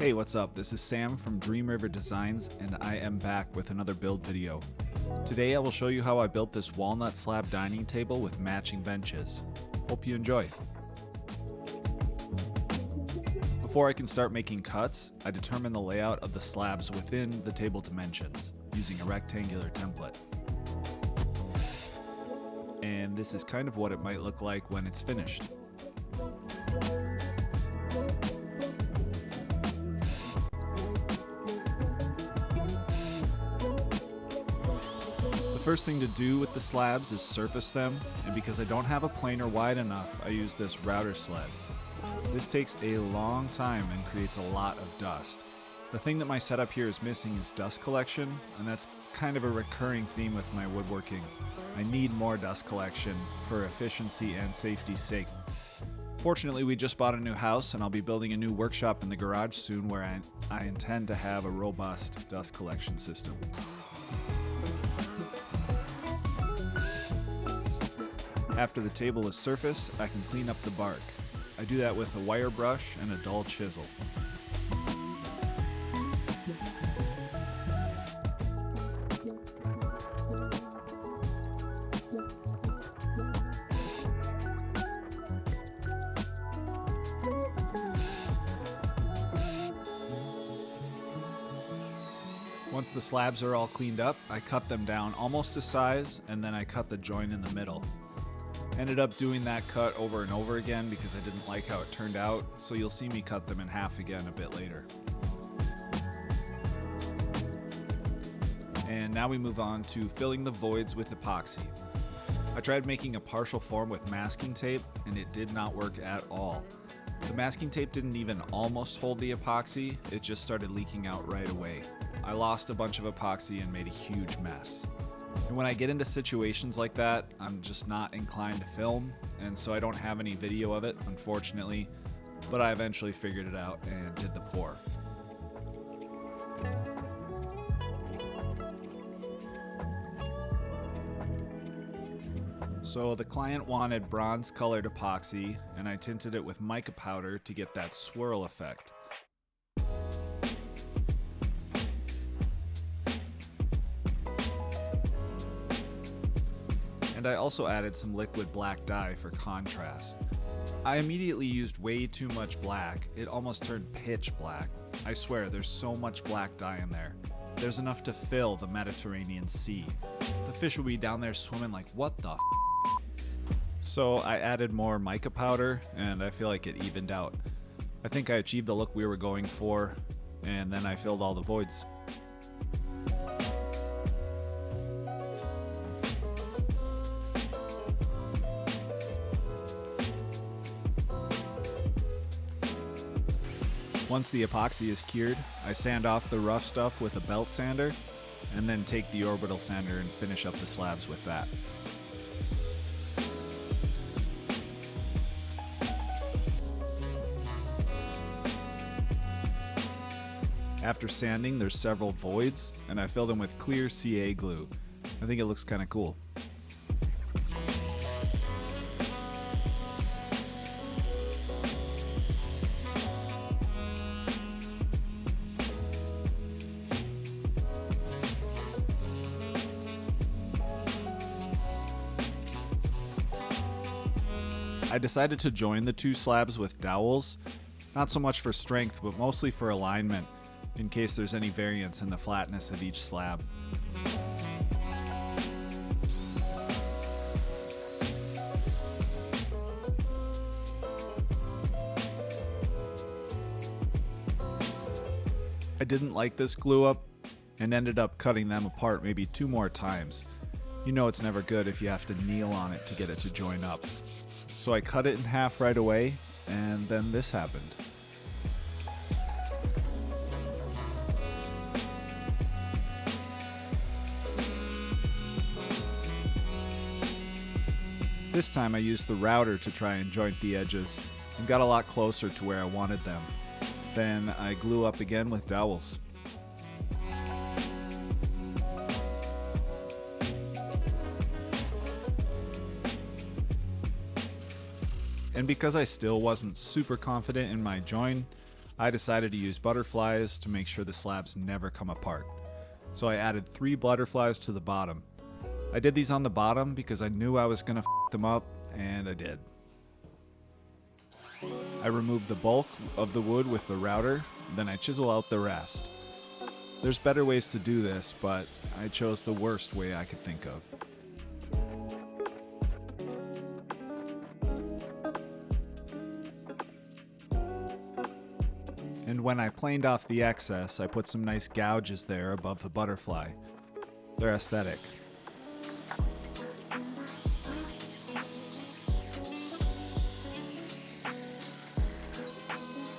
Hey, what's up? This is Sam from Dream River Designs, and I am back with another build video. Today I will show you how I built this walnut slab dining table with matching benches. Hope you enjoy. Before I can start making cuts, I determine the layout of the slabs within the table dimensions using a rectangular template. And this is kind of what it might look like when it's finished. The first thing to do with the slabs is surface them, and because I don't have a planer wide enough, I use this router sled. This takes a long time and creates a lot of dust. The thing that my setup here is missing is dust collection, and that's kind of a recurring theme with my woodworking. I need more dust collection for efficiency and safety's sake. Fortunately, we just bought a new house, and I'll be building a new workshop in the garage soon where I intend to have a robust dust collection system. After the table is surfaced, I can clean up the bark. I do that with a wire brush and a dull chisel. Once the slabs are all cleaned up, I cut them down almost to size, and then I cut the joint in the middle. Ended up doing that cut over and over again because I didn't like how it turned out, so you'll see me cut them in half again a bit later. And now we move on to filling the voids with epoxy. I tried making a partial form with masking tape, and it did not work at all. The masking tape didn't even almost hold the epoxy, it just started leaking out right away. I lost a bunch of epoxy and made a huge mess. And when I get into situations like that, I'm just not inclined to film, and so I don't have any video of it, unfortunately, but I eventually figured it out and did the pour. So the client wanted bronze colored epoxy, and I tinted it with mica powder to get that swirl effect. And I also added some liquid black dye for contrast. I immediately used way too much black. It almost turned pitch black. I swear, there's so much black dye in there. There's enough to fill the Mediterranean Sea. The fish will be down there swimming like, what the f***? So I added more mica powder, and I feel like it evened out. I think I achieved the look we were going for, and then I filled all the voids. Once the epoxy is cured, I sand off the rough stuff with a belt sander, and then take the orbital sander and finish up the slabs with that. After sanding, there's several voids, and I fill them with clear CA glue. I think it looks kind of cool. I decided to join the two slabs with dowels, not so much for strength, but mostly for alignment, in case there's any variance in the flatness of each slab. I didn't like this glue up and ended up cutting them apart maybe 2 more times. You know it's never good if you have to kneel on it to get it to join up. So I cut it in half right away, and then this happened. This time I used the router to try and joint the edges, and got a lot closer to where I wanted them. Then I glue up again with dowels. And because I still wasn't super confident in my join, I decided to use butterflies to make sure the slabs never come apart. So I added 3 butterflies to the bottom. I did these on the bottom because I knew I was gonna f them up, and I did. I removed the bulk of the wood with the router, then I chisel out the rest. There's better ways to do this, but I chose the worst way I could think of. And when I planed off the excess, I put some nice gouges there above the butterfly. They're aesthetic.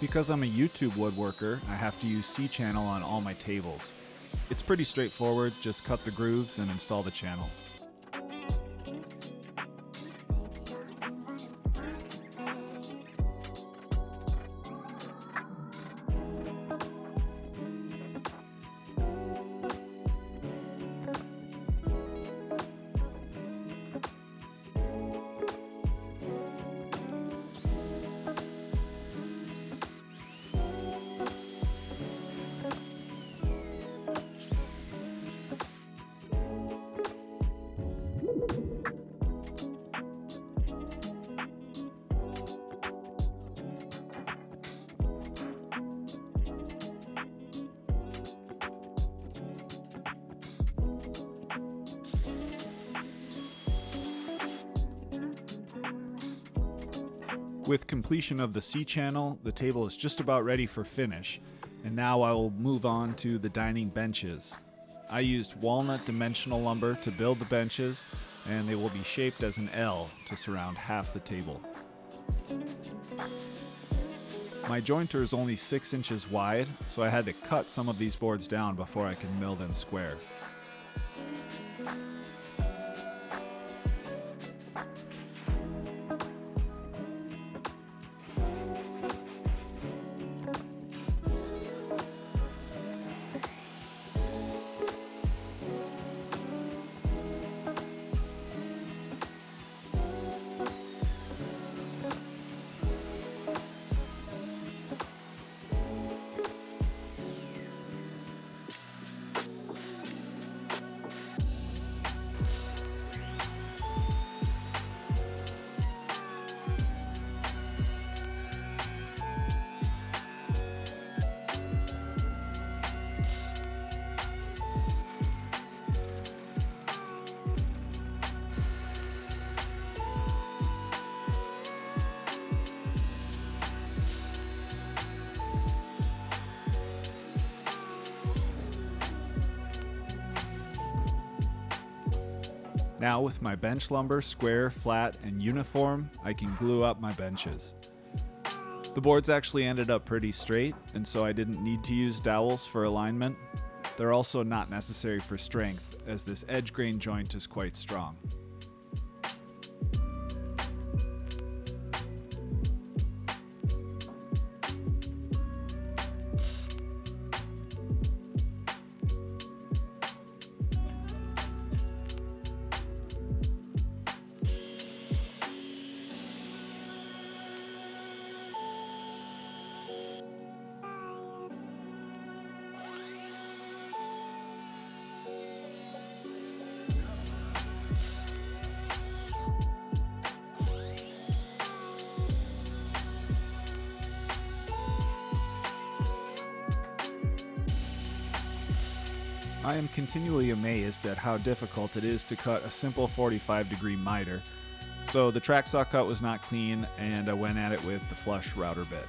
Because I'm a YouTube woodworker, I have to use C-channel on all my tables. It's pretty straightforward, just cut the grooves and install the channel. With completion of the C-channel, the table is just about ready for finish, and now I will move on to the dining benches. I used walnut dimensional lumber to build the benches, and they will be shaped as an L to surround half the table. My jointer is only 6 inches wide, so I had to cut some of these boards down before I could mill them square. Now with my bench lumber square, flat, and uniform, I can glue up my benches. The boards actually ended up pretty straight, and so I didn't need to use dowels for alignment. They're also not necessary for strength, as this edge grain joint is quite strong. I am continually amazed at how difficult it is to cut a simple 45-degree miter, so the track saw cut was not clean and I went at it with the flush router bit.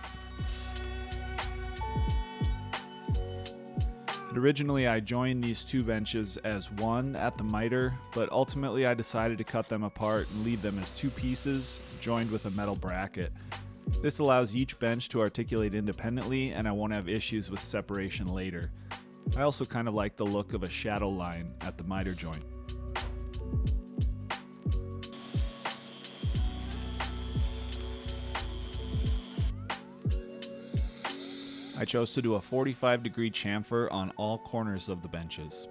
And originally I joined these 2 benches as one at the miter, but ultimately I decided to cut them apart and leave them as 2 pieces joined with a metal bracket. This allows each bench to articulate independently and I won't have issues with separation later. I also kind of like the look of a shadow line at the miter joint. I chose to do a 45-degree chamfer on all corners of the benches.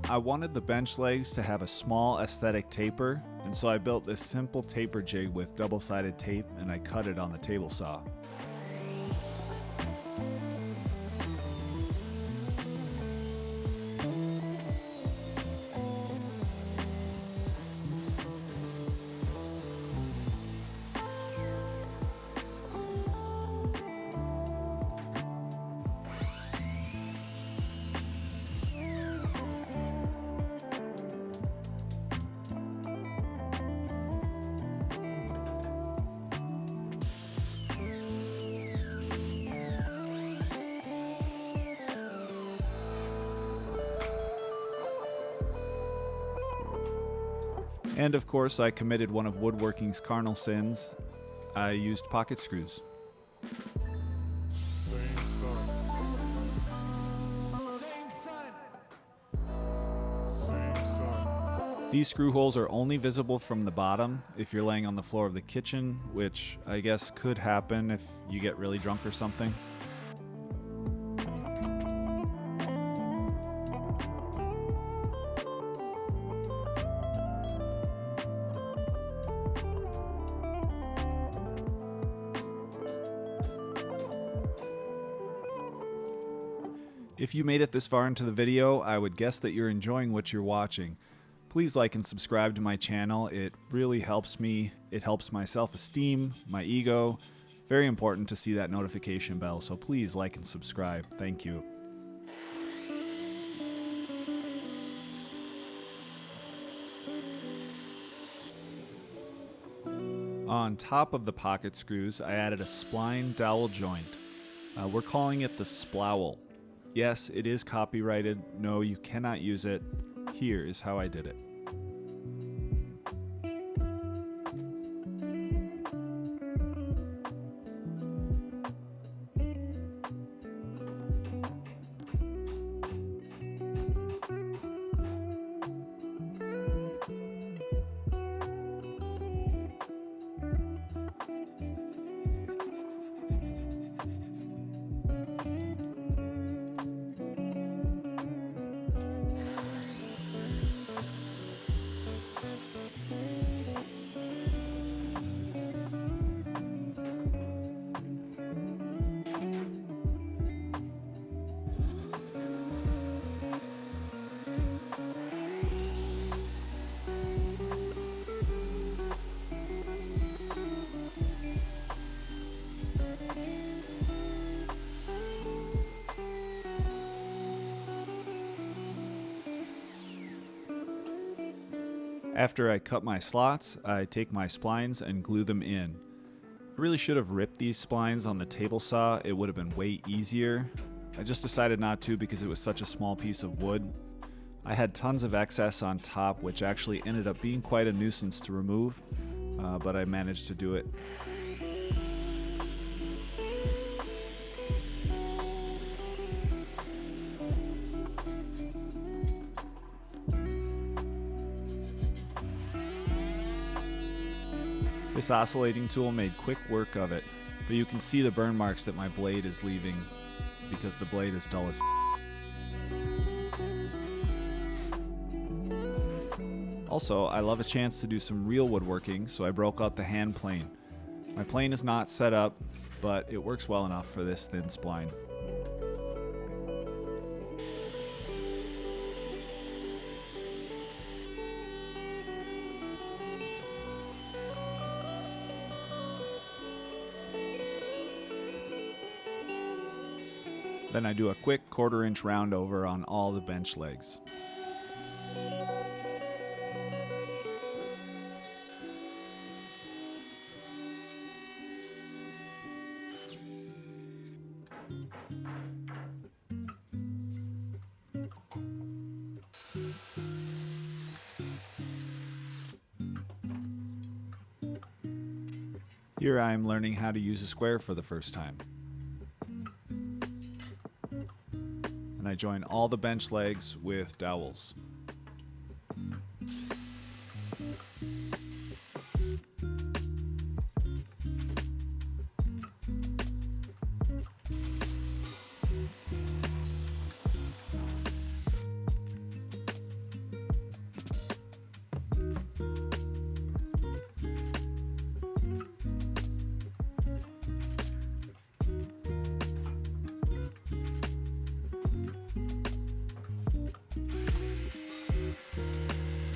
I wanted the bench legs to have a small aesthetic taper, and so I built this simple taper jig with double-sided tape and I cut it on the table saw. And of course, I committed one of woodworking's cardinal sins. I used pocket screws. These screw holes are only visible from the bottom if you're laying on the floor of the kitchen, which I guess could happen if you get really drunk or something. If you made it this far into the video, I would guess that you're enjoying what you're watching. Please like and subscribe to my channel. It really helps me. It helps my self-esteem, my ego. Very important to see that notification bell, so please like and subscribe. Thank you. On top of the pocket screws, I added a spline dowel joint. We're calling it the splowel. Yes, it is copyrighted. No, you cannot use it. Here is how I did it. After I cut my slots, I take my splines and glue them in. I really should have ripped these splines on the table saw. It would have been way easier. I just decided not to because it was such a small piece of wood. I had tons of excess on top, which actually ended up being quite a nuisance to remove, but I managed to do it. This oscillating tool made quick work of it, but you can see the burn marks that my blade is leaving because the blade is dull as Also, I love a chance to do some real woodworking, so I broke out the hand plane. My plane is not set up, but it works well enough for this thin spline. Then I do a quick 1/4 inch round over on all the bench legs. Here I am learning how to use a square for the first time. And I join all the bench legs with dowels.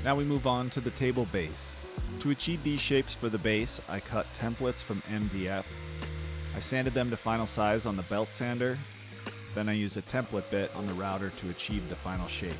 Now we move on to the table base. To achieve these shapes for the base, I cut templates from MDF. I sanded them to final size on the belt sander. Then I used a template bit on the router to achieve the final shape.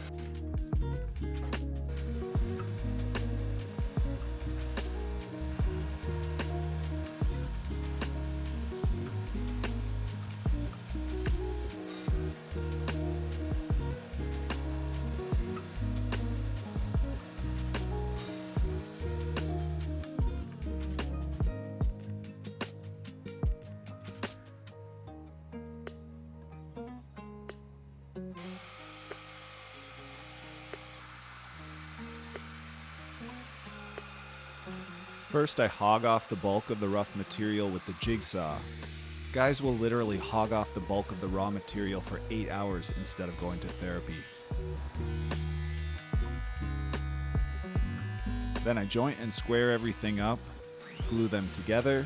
First, I hog off the bulk of the rough material with the jigsaw. Guys will literally hog off the bulk of the raw material for 8 hours instead of going to therapy. Then I joint and square everything up, glue them together,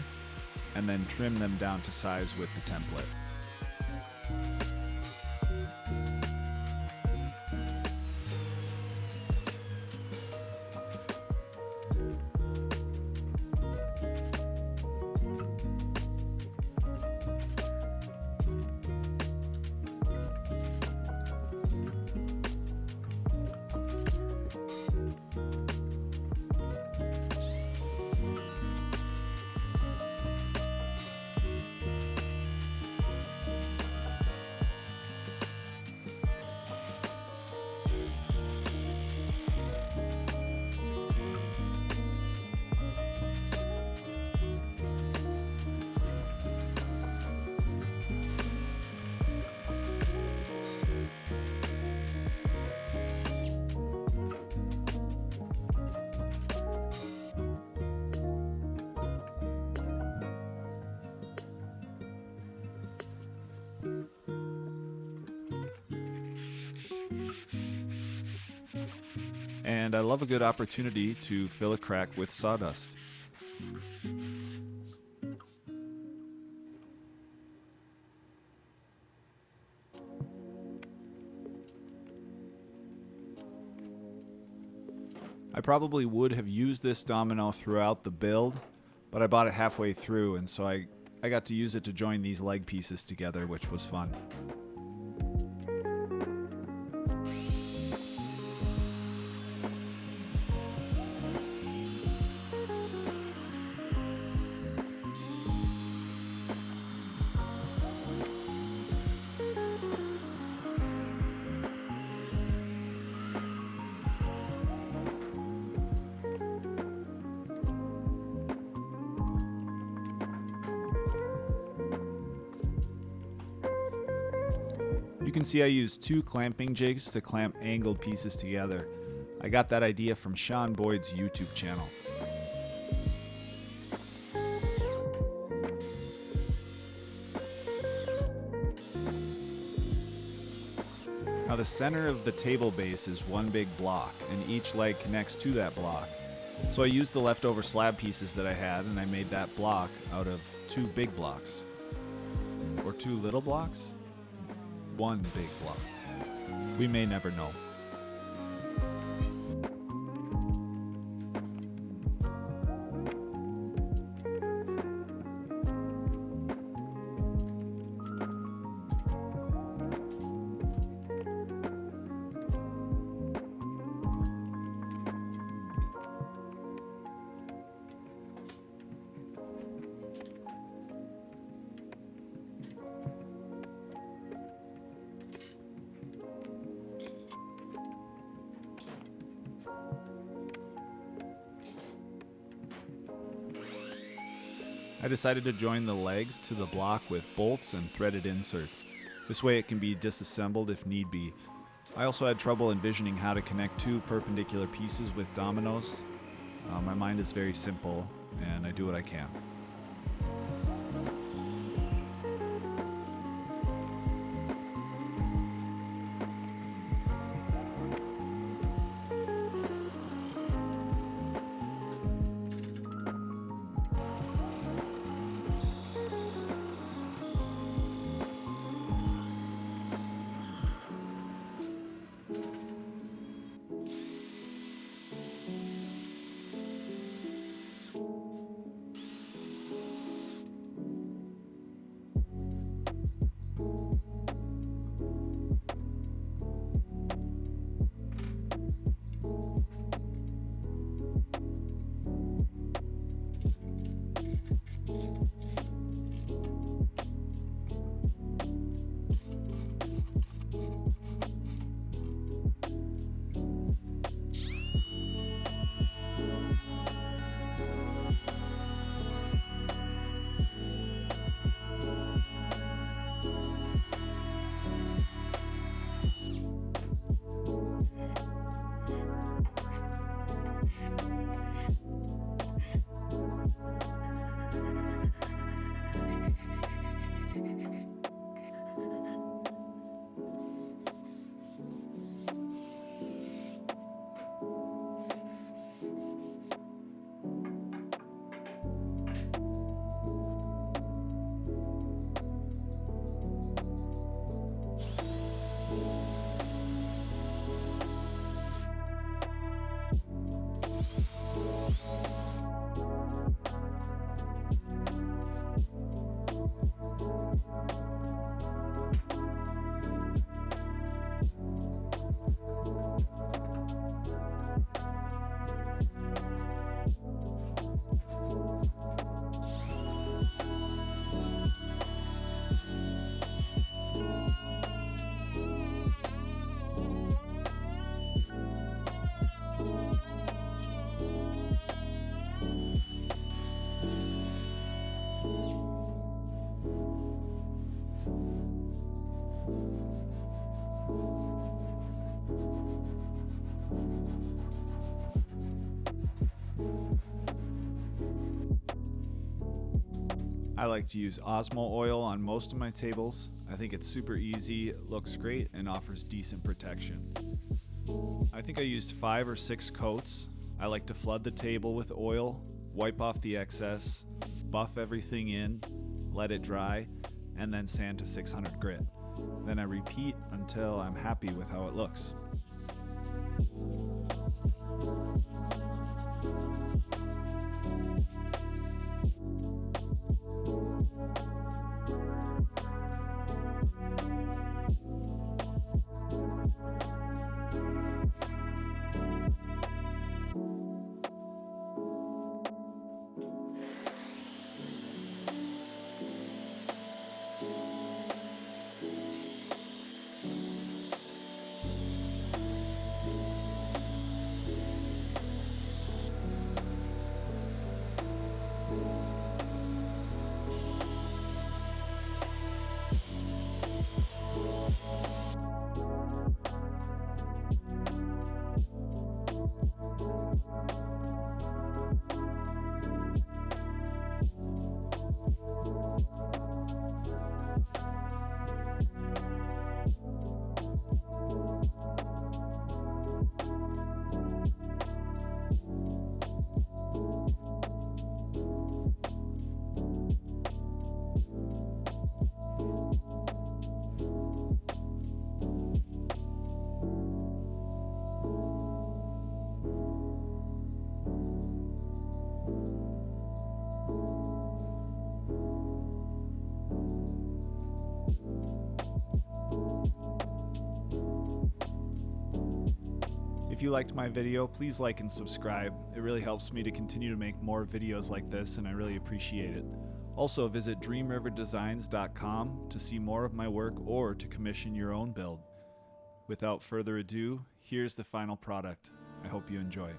and then trim them down to size with the template. And I love a good opportunity to fill a crack with sawdust. I probably would have used this domino throughout the build, but I bought it halfway through, and so I got to use it to join these leg pieces together, which was fun. You can see I used 2 clamping jigs to clamp angled pieces together. I got that idea from Sean Boyd's YouTube channel. Now the center of the table base is one big block, and each leg connects to that block. So I used the leftover slab pieces that I had, and I made that block out of 2 big blocks. Or 2 little blocks? 1 big block. We may never know. I decided to join the legs to the block with bolts and threaded inserts. This way it can be disassembled if need be. I also had trouble envisioning how to connect 2 perpendicular pieces with dominoes. My mind is very simple, and I do what I can. I like to use Osmo oil on most of my tables. I think it's super easy, looks great, and offers decent protection. I think I used 5 or 6 coats. I like to flood the table with oil, wipe off the excess, buff everything in, let it dry, and then sand to 600 grit. Then I repeat until I'm happy with how it looks. If you liked my video, please like and subscribe. It really helps me to continue to make more videos like this, and I really appreciate it. Also, visit dreamriverdesigns.com to see more of my work or to commission your own build. Without further ado, here's the final product. I hope you enjoy.